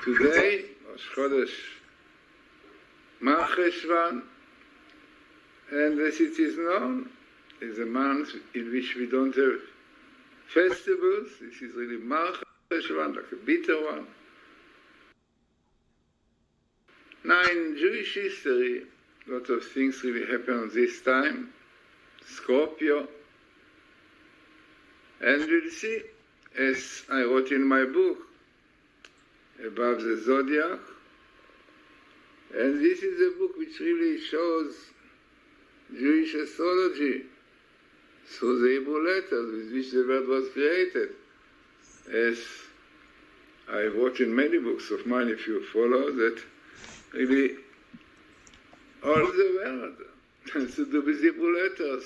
Today, Rosh Chodesh Marcheshvan, and as it is known, is a month in which we don't have festivals. This is really Marcheshvan, like a bitter one. Now in Jewish history, a lot of things really happen on this time. Scorpio. And we'll see, as I wrote in my book, about the Zodiac. And this is a book which really shows Jewish astrology through the Hebrew letters with which the world was created. As I wrote in many books of mine, if you follow, that really all the world has to do with Hebrew letters,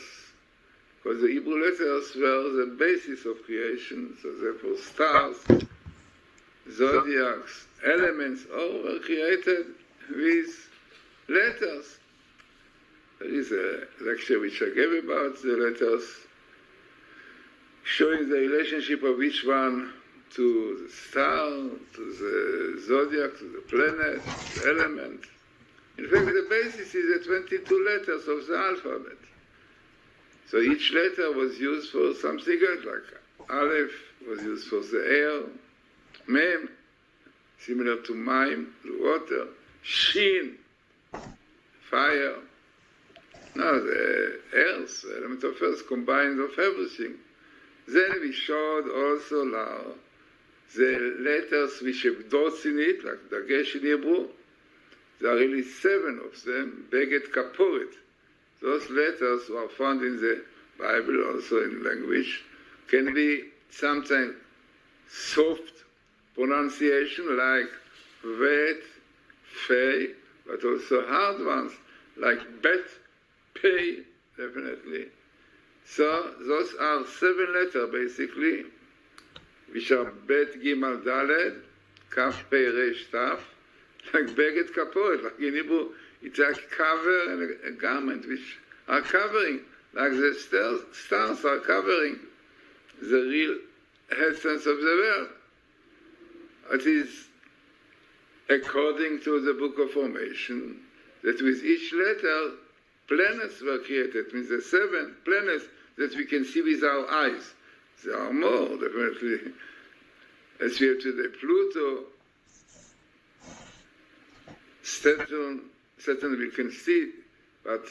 because the Hebrew letters were the basis of creation, so therefore stars, zodiacs, elements, all were created with letters. There is a lecture which I gave about the letters, showing the relationship of each one to the star, to the zodiac, to the planet, the element. In fact, the basis is the 22 letters of the alphabet. So each letter was used for something else, like Aleph was used for the air, Mem, similar to Maim, water, Shin, fire. Now the earth, the element of earth combined of everything. Then we showed also now the letters which have dots in it, like Dagesh in Hebrew. There are really 7 of them, Beget Kaporet. Those letters were found in the Bible, also in language, can be sometimes soft pronunciation, like Vet, Fei, but also hard ones, like Bet, Pei, definitely. So those are 7 letters, basically, which are Bet, Gimel, Daled, Kaf, Pei, Resh, Taf, like Beget Kaporet, like in Hebrew, it's like cover and a garment which are covering, like the stars are covering the real essence of the world. It is according to the Book of Formation that with each letter, planets were created, means the 7 planets that we can see with our eyes. There are more, definitely. As we have today, Pluto, Saturn we can see, but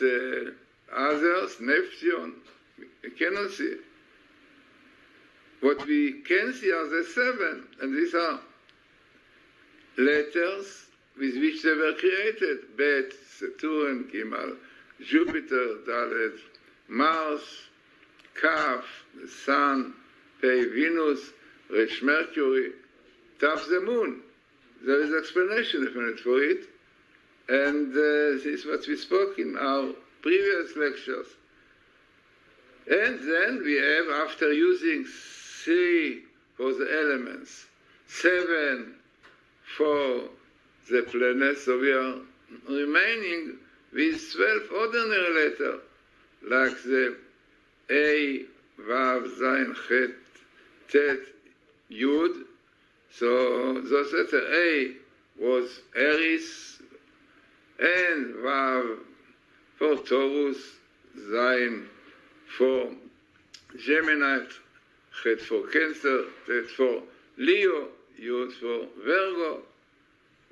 others, Neptune, we cannot see. What we can see are the 7, and these are letters with which they were created. Bet, Saturn, Gimel, Jupiter, Dalet, Mars, Kaf, the Sun, Pei, Venus, Resh, Mercury, Taf, the Moon. There is explanation definitely for it. And this is what we spoke in our previous lectures. And then we have, after using 3 for the elements, 7 for the planets, so we are remaining with 12 ordinary letters, like the A, Vav, Zayin, Chet, Tet, Yud. So those letters, A was Aries, and Vav for Taurus, Zayin for Gemini, Chet for Cancer, Tet for Leo, Yud for Virgo.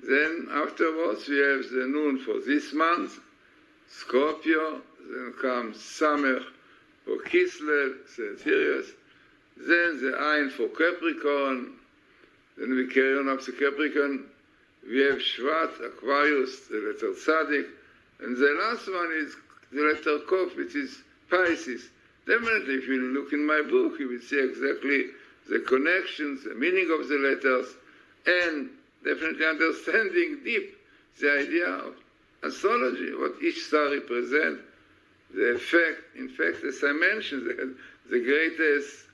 Then afterwards we have the Nun for this month, Scorpio, then comes Samech for Kislev, Sagittarius, then the Ayin for Capricorn, then we carry on up to Capricorn. We have Shvat, Aquarius, the letter Tzadik, and the last one is the letter Kof, which is Pisces. Definitely, if you look in my book, you will see exactly the connections, the meaning of the letters, and definitely understanding deep the idea of astrology, what each star represents, the effect. In fact, as I mentioned, the greatest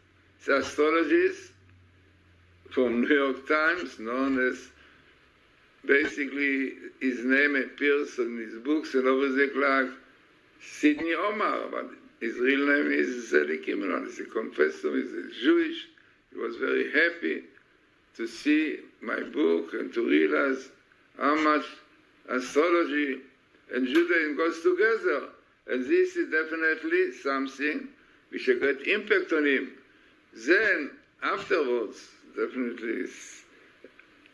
astrologist from New York Times, known as, basically, his name appears in his books and over the clock, Sidney Omar, but his real name is Zelig Imran. He's a confessor, he's a Jewish. He was very happy to see my book and to realize how much astrology and Judaism goes together. And this is definitely something which had a great impact on him. Then, afterwards, definitely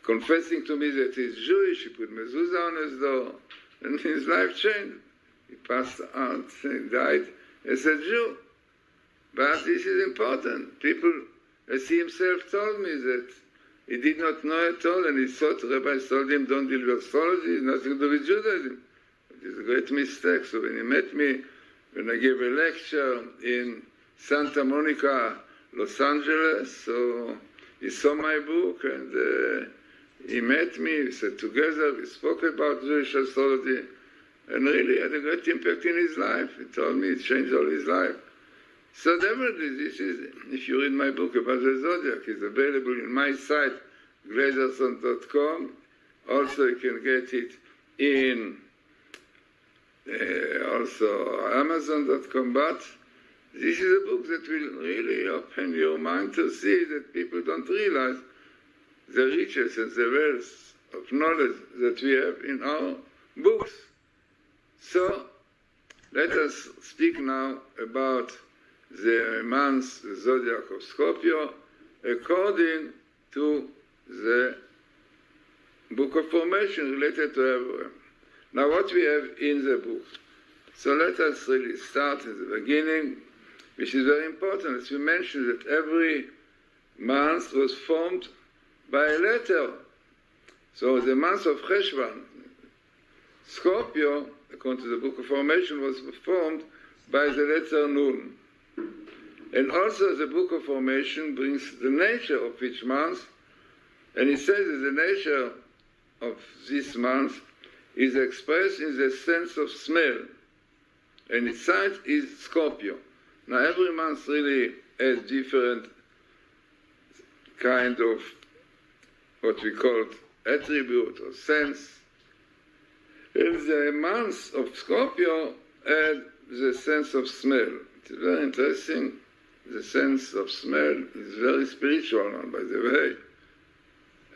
confessing to me that he's Jewish, he put mezuzah on his door, and his life changed. He passed out, he died as a Jew. But this is important. People, as he himself told me, that he did not know at all, and he thought rabbis told him, don't deal with astrology, it's nothing to do with Judaism. It is a great mistake. So when he met me, when I gave a lecture in Santa Monica, Los Angeles, so he saw my book, and he met me, we sat together, we spoke about Jewish astrology, and really had a great impact in his life. He told me it changed all his life. So definitely, this is, if you read my book about the Zodiac, it's available in my site, Glazerson.com. Also, you can get it in also Amazon.com. But this is a book that will really open your mind to see that people don't realize the riches and the wealth of knowledge that we have in our books. So, let us speak now about the month, the Zodiac of Scorpio, according to the book of formation related to Abraham. Now, what we have in the book. So let us really start at the beginning, which is very important. As we mentioned, that every month was formed by a letter. So the month of Cheshvan, Scorpio, according to the book of formation, was formed by the letter Nun. And also the book of formation brings the nature of each month, and it says that the nature of this month is expressed in the sense of smell, and its sign is Scorpio. Now every month really has different kind of what we call attribute or sense. And the month of Scorpio had the sense of smell. It's very interesting. The sense of smell is very spiritual one, by the way.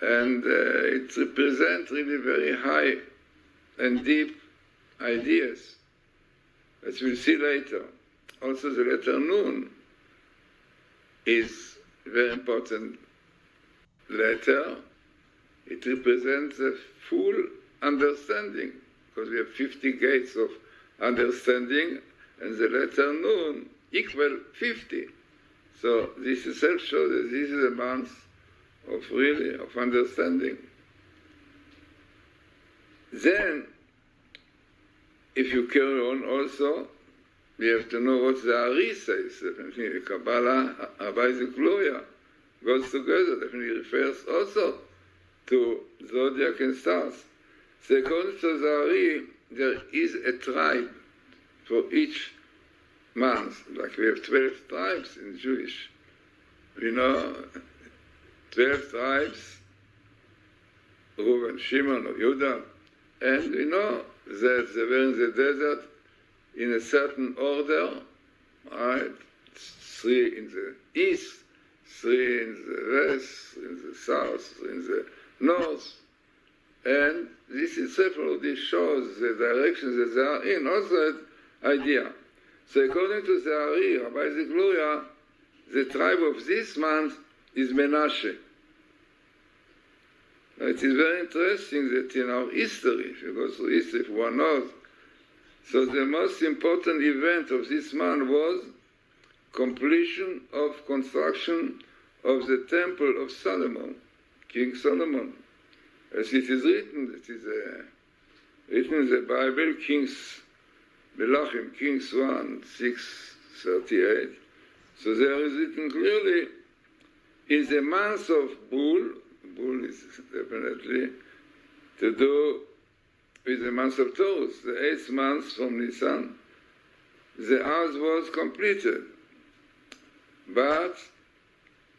And it represents really very high and deep ideas, as we'll see later. Also the letter Nun is a very important letter. It represents a full understanding, because we have 50 gates of understanding, and the letter Nun equal 50. So this itself shows that this is a month of understanding. Then, if you carry on also, we have to know what the Ari says. Definitely, Kabbalah, Abba Gloria, goes together. Definitely refers also to zodiac and stars. So according to the Ari, there is a tribe for each month. Like we have 12 tribes in Jewish. We know 12 tribes, Reuben, Shimon, or Judah, and we know that they were in the desert in a certain order, right? 3 in the east, 3 in the west, 3 in the south, 3 in the north. And this itself already shows the directions that they are in, also that idea. So according to the Ari, Rabbi Gloria, the tribe of this month is Menashe. Now, it is very interesting that in our history, if you go through history, if one knows, so the most important event of this month was completion of construction of the temple of Solomon, King Solomon. As it is written, written in the Bible, Kings, Melachim, Kings 1, 6:38. So there is written clearly, in the month of Bull is definitely to do with the month of Taurus, the 8th month from Nisan, the house was completed. But,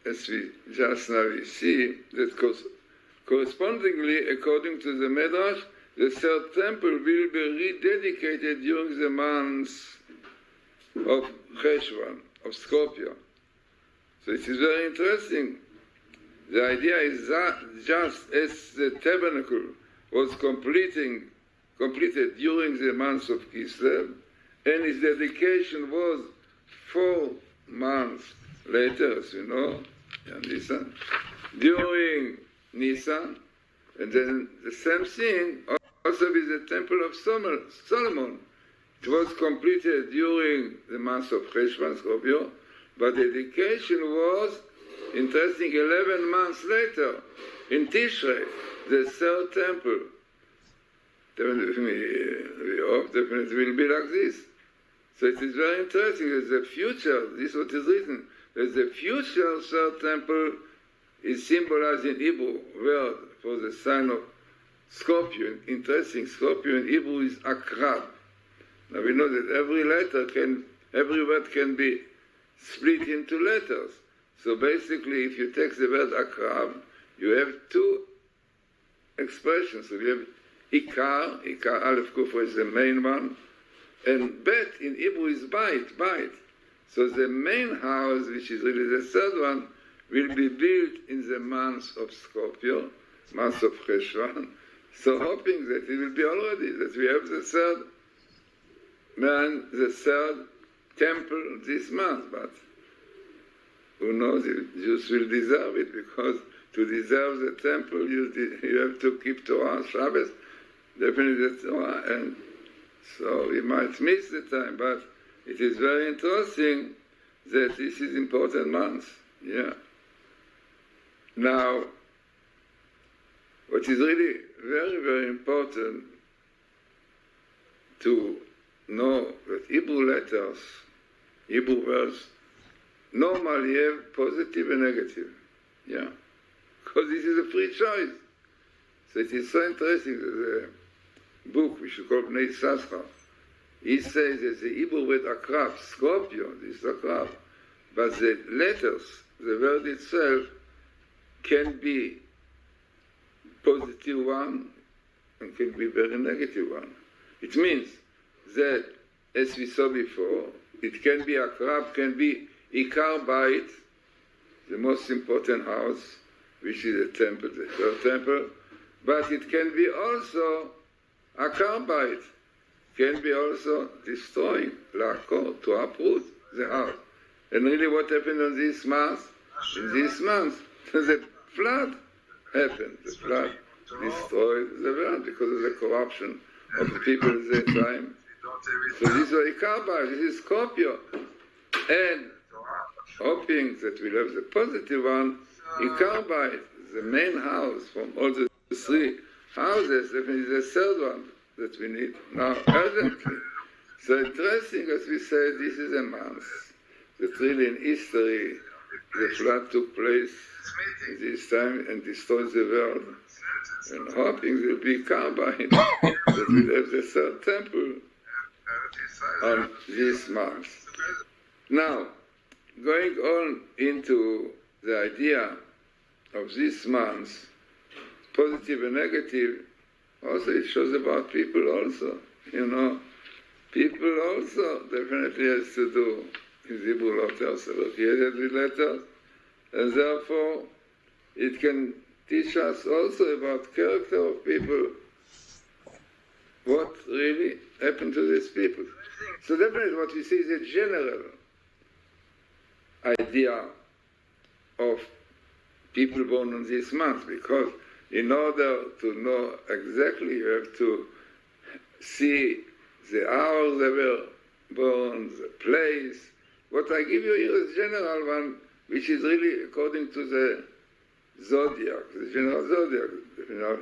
as we just now see, that correspondingly, according to the Midrash, the third temple will be rededicated during the months of Cheshvan, of Scorpio. So it is very interesting The idea is that just as the tabernacle was completed during the month of Kislev, and its dedication was 4 months later, as you know, Nisan, during Nisan, and then the same thing also with the Temple of Solomon. It was completed during the month of Cheshvan, Scorpio, but the dedication was, interesting, 11 months later, in Tishrei, the 3rd temple. We hope definitely will be like this. So it is very interesting that the future, this is what is written, that the future 3rd temple is symbolized in Hebrew word for the sign of Scorpio. Interesting, Scorpio in Hebrew is Akrab. Now we know that every word can be split into letters. So basically, if you take the word Akrab, you have 2 expressions. So you have Ikar, Aleph Kufra is the main one, and Bet in Hebrew is Bait. So the main house, which is really the 3rd one, will be built in the month of Scorpio, month of Cheshvan. So hoping that it will be already, that we have the 3rd temple this month, but who knows, the Jews will deserve it, because to deserve the temple, you have to keep Torah, Shabbos, definitely the Torah, and so we might miss the time, but it is very interesting that this is important month. Yeah. Now, what is really very, very important to know that Hebrew letters, Hebrew words, normally have positive and negative. Yeah. Because this is a free choice. So it is so interesting that the book, which we call Bnei Sascha, he says that the Hebrew word Akrab, Scorpio, this is Akrab, but the letters, the word itself, can be positive one and can be very negative one. It means that, as we saw before, it can be Akrab, can be Ikar Bait, the most important house, which is the temple, the 3rd temple, but it can be also Akar Bait, can be also destroying, Lakor, to uproot the house. And really what happened on this month? In this month, the flood happened. The flood destroyed the world because of the corruption of the people at that time. So this was Ikar Bait, this is Scorpio. And hoping that we'll have the positive one, Ikar Bait, the main house from all the 3 houses, definitely the 3rd one that we need now urgently. So interesting, as we said, this is a month that really in history the flood took place in this time and destroyed the world. And hoping there will be Ikar Bait, that we'll have the 3rd temple on this month. Now, going on into the idea of this month, positive and negative, also it shows about people also. You know, people also definitely has to do with Hebrew letters, associated with letters, and therefore it can teach us also about character of people, what really happened to these people. So definitely what we see is a general idea of people born on this month, because in order to know exactly, you have to see the hours they were born, the place. What I give you here is general one, which is really according to the zodiac, the general zodiac,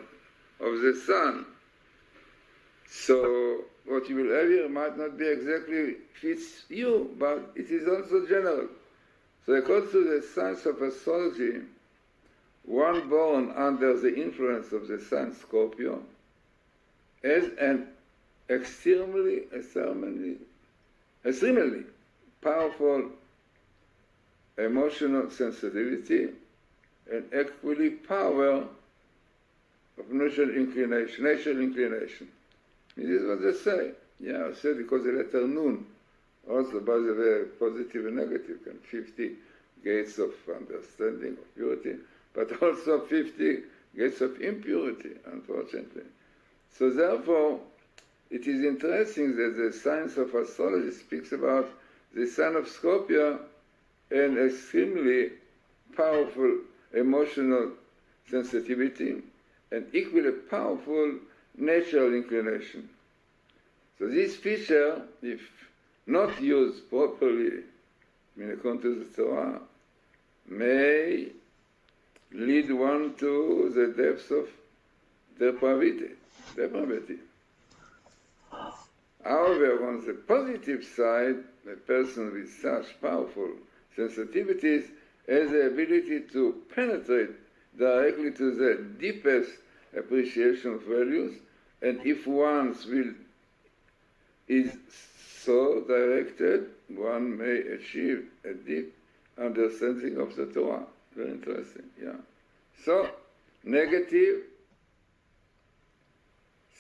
of the sun. So what you will have here might not be exactly fits you, but it is also general. So according to the science of astrology, one born under the influence of the sun Scorpio has an extremely powerful emotional sensitivity and equally power of natural inclination. This is what they say. Yeah, I said because the letter Nun, also by the way, positive and negative, and 50 gates of understanding, of purity. but also 50 gates of impurity, unfortunately. So therefore, it is interesting that the science of astrology speaks about the sign of Scorpio and extremely powerful emotional sensitivity and equally powerful natural inclination. So this feature, if not used properly in according to the Torah, may lead one to the depths of depravity. However, on the positive side, a person with such powerful sensitivities has the ability to penetrate directly to the deepest appreciation of values, and if one's will is so directed, one may achieve a deep understanding of the Torah. Very interesting, yeah. So, negative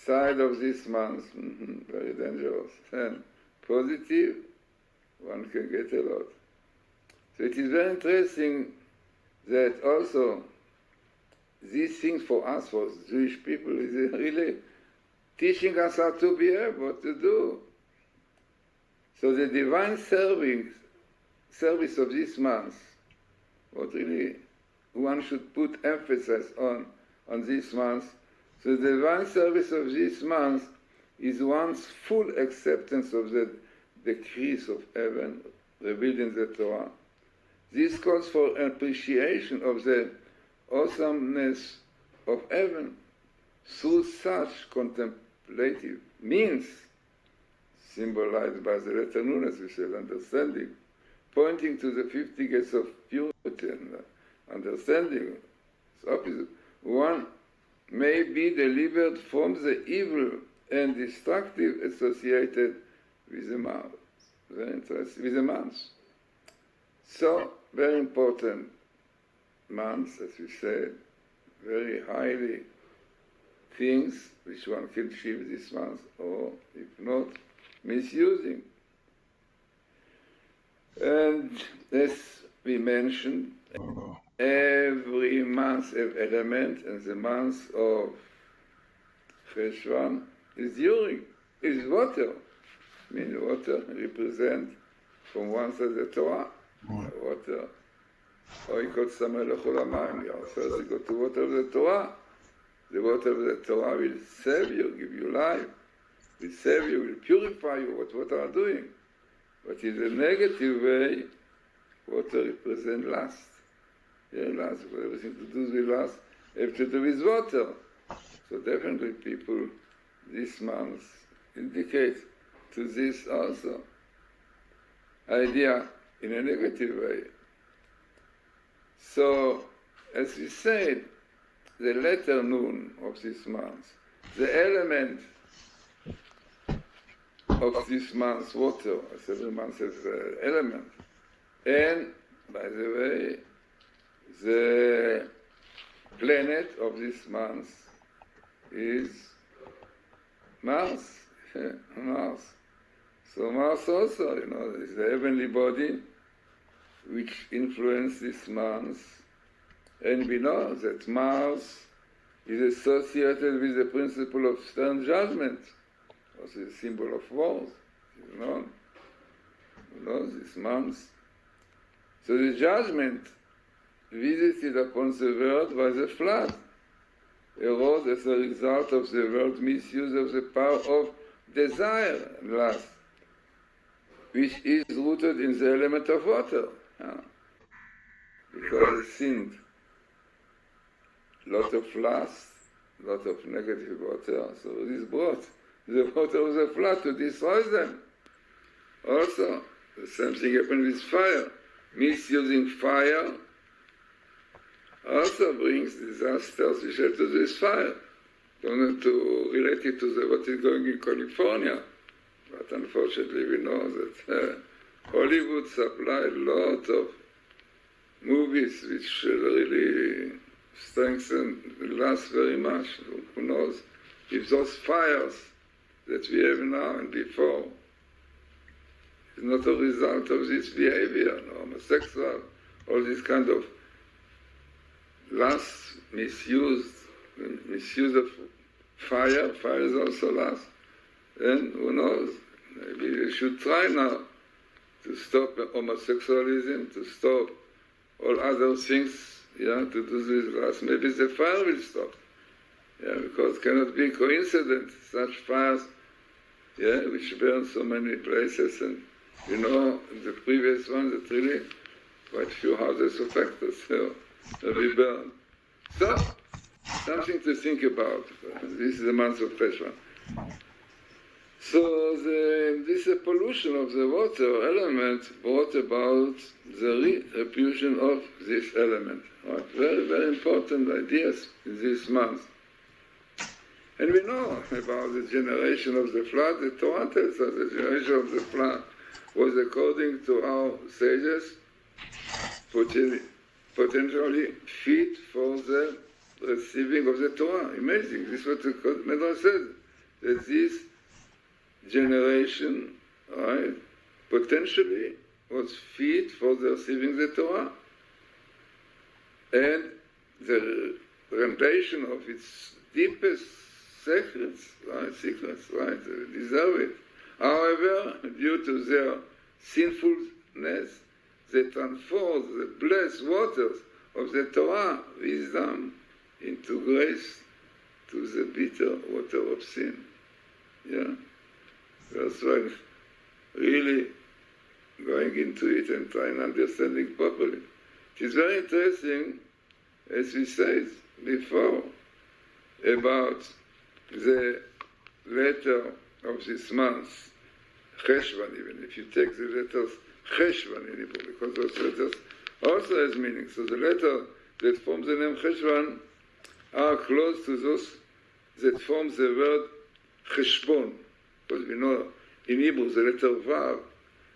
side of this month, very dangerous. And positive, one can get a lot. So it is very interesting that also these things for us, for Jewish people, is really teaching us how to behave, what to do. So the divine service of this month, what really one should put emphasis on this month. So the divine service of this month is one's full acceptance of the decrees of heaven revealed in the Torah. This calls for an appreciation of the awesomeness of heaven through such contemplative means, symbolized by the letter Nun, as we said, understanding, pointing to the 50 gates of purity and understanding. It's opposite. One may be delivered from the evil and destructive associated with the mouth. Very interesting, with the month. So, very important months, as we said, very highly things which one can achieve this month, or if not, misusing. And as we mentioned, every month have element, and the month of Cheshvan is water. I mean, water represent from one side the Torah, water. Oikot sameh lechol hamayim. First you go to water of the Torah. The water of the Torah will save you, give you life, will save you, will purify you, what water are doing. But in a negative way, water represents lust. Yeah, lust, everything to do with lust, have to do with water. So definitely people this month indicate to this also idea in a negative way. So, as we said, the letter Nun of this month, the element of this month, water, as every month has an element. And, by the way, the planet of this month is Mars. Mars. So Mars also, is the heavenly body which influences this month. And we know that Mars is associated with the principle of stern judgment, also a symbol of wars, this month. So the judgment visited upon the world by the flood arose as a result of the world's misuse of the power of desire and lust, which is rooted in the element of water. Because it sinned. Lot of lust, lot of negative water, so this brought the water of the flood to destroy them. Also, the same thing happened with fire. Misusing fire also brings disasters which have to do with fire. Don't want to relate it to what is going in California, but unfortunately we know that Hollywood supplied a lot of movies which really strengthen and last very much. Who knows if those fires that we have now and before is not a result of this behavior, homosexual, all this kind of lust, misuse of fire. Fire is also lust. And who knows, maybe we should try now to stop homosexualism, to stop all other things, to do this lust. Maybe the fire will stop. Because it cannot be coincidence, such fires, which burn so many places. And the previous one, that really quite few houses affected, so we burned. So, something to think about. This is the month of Cheshvan. So this pollution of the water element brought about the repulsion of this element. Right? Very, very important ideas in this month. And we know about the generation of the flood. The Torah tells us the generation of the flood was, according to our sages, potentially fit for the receiving of the Torah. Amazing. This is what the Medrash says, that this generation, right, potentially was fit for the receiving the Torah. And the rendition of its deepest secrets, right, they deserve it. However, due to their sinfulness, they transform the blessed waters of the Torah, wisdom, into grace, to the bitter water of sin. That's why really going into it and trying understanding properly. It is very interesting, as we said before, about the letter of this month, Cheshvan, even if you take the letters Cheshvan in Hebrew, because those letters also has meaning. So the letter that forms the name Cheshvan are close to those that form the word Cheshbon. Because we know in Hebrew the letter Vav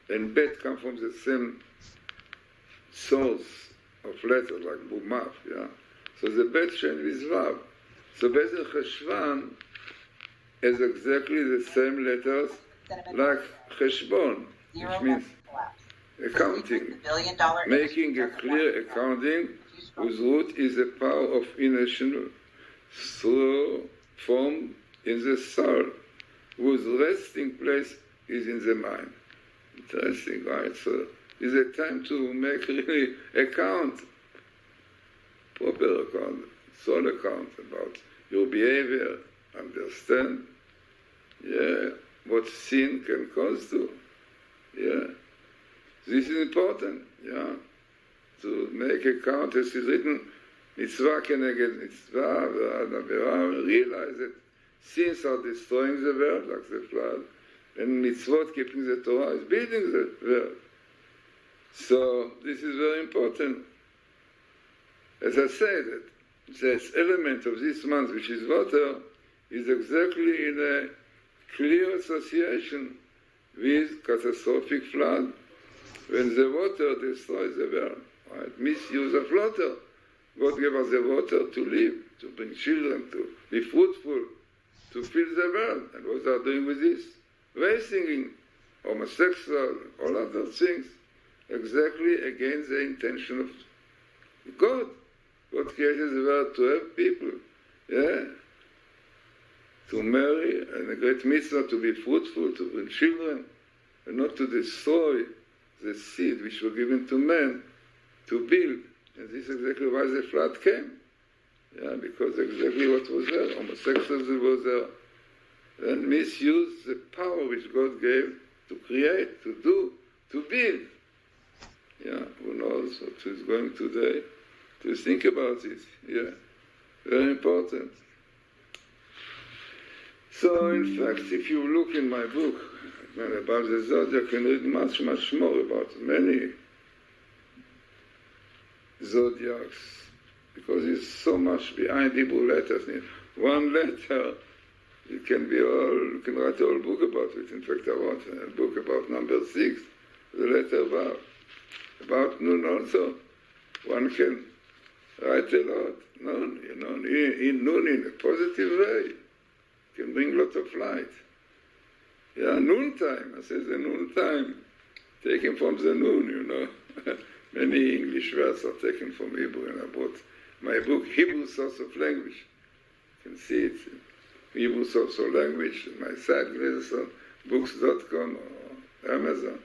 and Bet come from the same source of letters, like Bumav, So the Bet change with Vav. So basically Cheshvan has exactly the same letters like Cheshbon, which means accounting, making a clear accounting whose root is the power of intention through form in the soul, whose resting place is in the mind. Interesting, right? So it's a time to make really account, proper account, soul account about your behavior, understand, what sin can cause to, This is important, to make account, as is written, mitzvah keneged mitzvah, realize that sins are destroying the world, like the flood, and mitzvot, keeping the Torah, is building the world. So this is very important. As I said, this element of this month, which is water, is exactly in a clear association with catastrophic flood, when the water destroys the world. Right? Misuse of water. God gave us the water to live, to bring children, to be fruitful, to fill the world. And what they are doing with this? Wasting in homosexual, all other things, exactly against the intention of God. God created the world to help people, to marry, and a great mitzvah to be fruitful, to bring children, and not to destroy the seed which were given to men to build. And this is exactly why the flood came. Because exactly what was there, homosexuality was there, and misuse the power which God gave to create, to do, to build. Who knows what is going today to think about it. Very important. So in fact, if you look in my book about the Zodiac, you can read much, much more about many Zodiacs, because there's so much behind Hebrew letters. One letter, you can write a whole book about it. In fact, I wrote a book about number 6, the letter about Nun also. One can write a lot. Nun, in Nun in a positive way, can bring a lot of light. Noon time, I say the noon time, taken from the noon, Many English words are taken from Hebrew, and I brought my book, Hebrew Source of Language. You can see it in Hebrew Source of Language, my site, Glazerson, books.com or Amazon.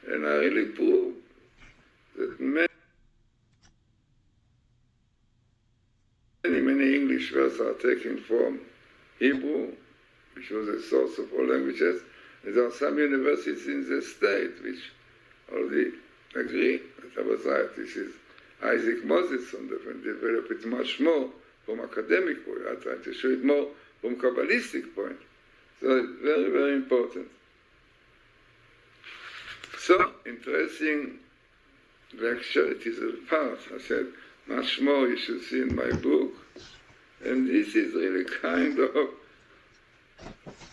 And I really prove that many English words are taken from Hebrew, which was a source of all languages. And there are some universities in the state which already agree that I was right. This is Isaac Moses, and develop it much more from academic point. I try to show it more from Kabbalistic point. So it's very, very important. So, interesting lecture. It is a part. I said, much more you should see in my book. And this is really kind of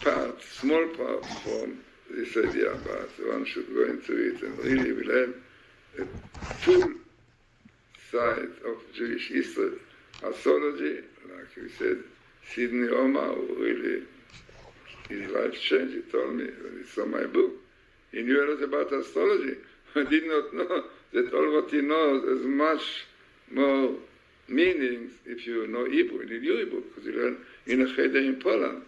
part, small part from this idea, but one should go into it and really will have a full side of Jewish history. Astrology, like we said, Sidney Omar, who really, his life changed. He told me when he saw my book. He knew a lot about astrology. I did not know that all what he knows has much more meanings if you know Hebrew. He knew Hebrew because he learned in a cheder in Poland.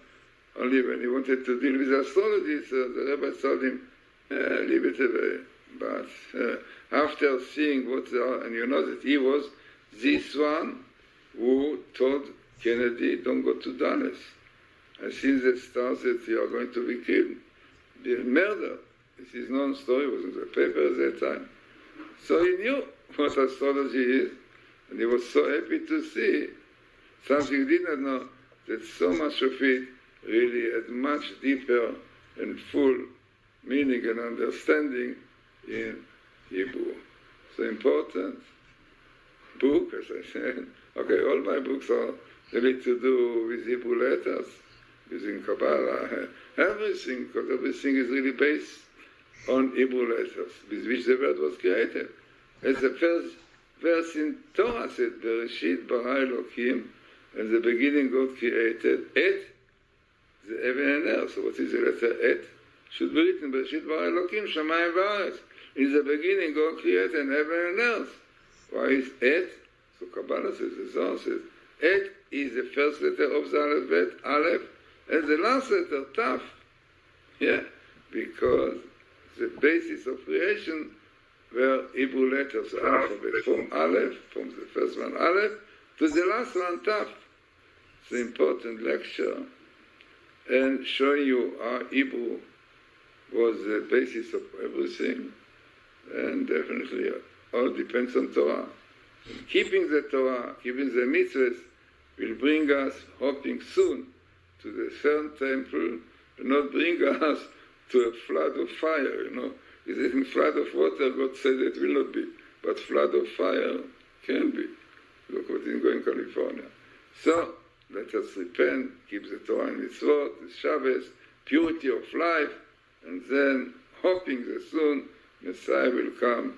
Only when he wanted to deal with astrology, so the rabbi told him, leave it away. But after seeing what they are, and you know that he was this one who told Kennedy, don't go to Dallas. And since the start that you are going to be killed, be murdered. This is known story, was in the paper at that time. So he knew what astrology is, and he was so happy to see something he did not know, that so much of it really had much deeper and full meaning and understanding in Hebrew. So important book, as I said. Okay, all my books are really to do with Hebrew letters, using Kabbalah, everything, because everything is really based on Hebrew letters, with which the world was created. As the first verse in Torah said, Bereshit bara Elokim, in the beginning God created Et, the heaven and earth. So what is the letter Et? Should be written, Bereshit bara Elokim, Shamayim v'aretz. In the beginning God created heaven and earth. Why is Et? So Kabbalah says, the Zohar says, Et is the first letter of the alphabet, Aleph, and the last letter, Taf. Yeah, because the basis of creation were Hebrew letters, the alphabet, from Aleph, from the first one, Aleph, to the last one, Taf. It's an important lecture, and showing you how Hebrew was the basis of everything, and definitely all depends on Torah. And keeping the Torah, keeping the mitzvahs, will bring us, hoping soon, to the third temple, and not bring us to a flood of fire, you know. Is it in flood of water? God said it will not be. But flood of fire can be. Look what is going in California. So, let us repent, keep the Torah and Mitzvot, the Shabbos, purity of life, and then hoping that soon Messiah will come